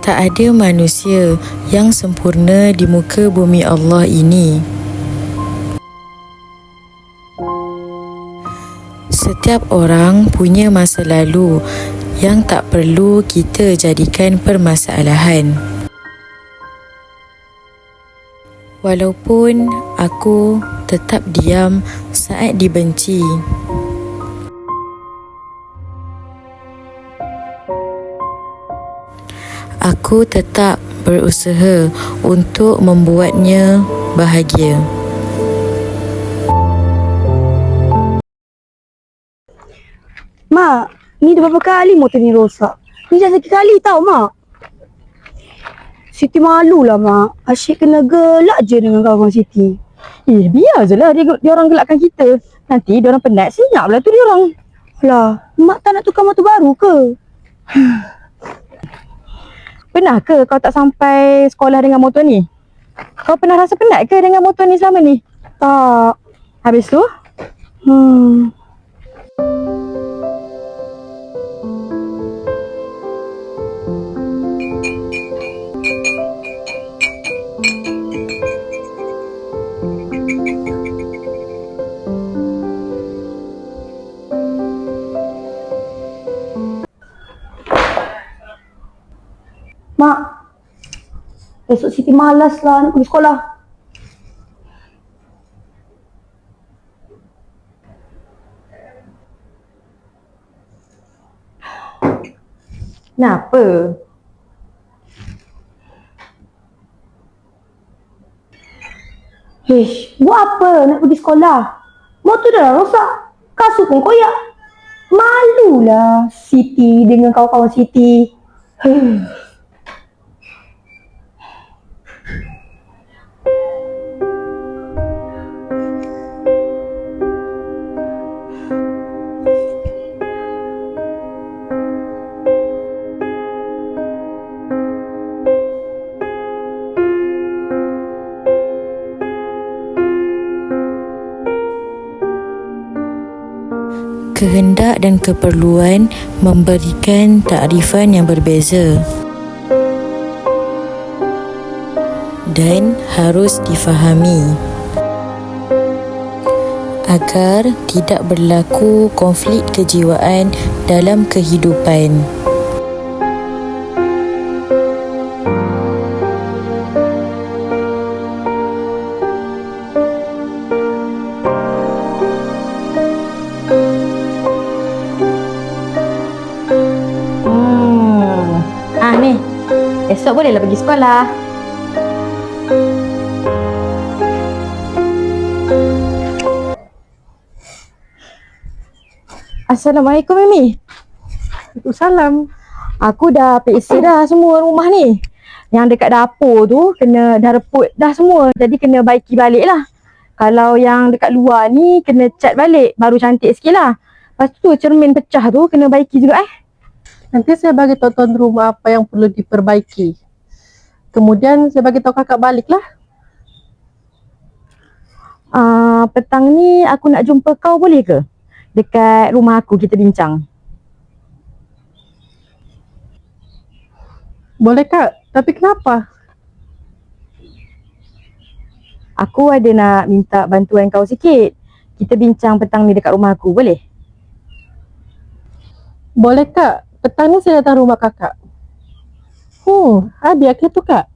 Tak ada manusia yang sempurna di muka bumi Allah ini. Setiap orang punya masa lalu yang tak perlu kita jadikan permasalahan. Walaupun aku tetap diam saat dibenci, aku tetap berusaha untuk membuatnya bahagia. Mak, ni dah berapa kali motor ni rosak. Ni dah sakit kali tau, Mak. Siti malulah, Mak. Asyik kena gelak je dengan kawan Siti. Biar je lah dia orang gelakkan kita. Nanti dia orang penat, senyap lah tu dia orang. Alah, Mak tak nak tukar motor baru ke? Pernah ke kau tak sampai sekolah dengan motor ni? Kau pernah rasa penat ke dengan motor ni selama ni? Tak. Habis tu? Mak, besok Siti malas lah nak pergi sekolah. Kenapa? Buat apa nak pergi sekolah? Motor dah rosak. Kasut pun koyak. Malulah Siti dengan kawan-kawan Siti. Kehendak dan keperluan memberikan takrifan yang berbeza dan harus difahami agar tidak berlaku konflik kejiwaan dalam kehidupan. Ni, esok bolehlah pergi sekolah. Assalamualaikum, Mimi. Waalaikumsalam. Aku dah periksa dah semua rumah ni. Yang dekat dapur tu kena dah reput dah semua. Jadi kena baiki balik lah. Kalau yang dekat luar ni kena cat balik, baru cantik sikit lah. Lepas tu cermin pecah tu kena baiki juga Nanti saya bagi tahu tuan rumah apa yang perlu diperbaiki. Kemudian saya bagi tahu kakak balik lah. Petang ni aku nak jumpa kau boleh ke? Dekat rumah aku kita bincang. Boleh kak, tapi kenapa? Aku ada nak minta bantuan kau sikit. Kita bincang petang ni dekat rumah aku, boleh? Boleh kak, petang ni saya datang rumah kakak. Hadiah ke tu kak?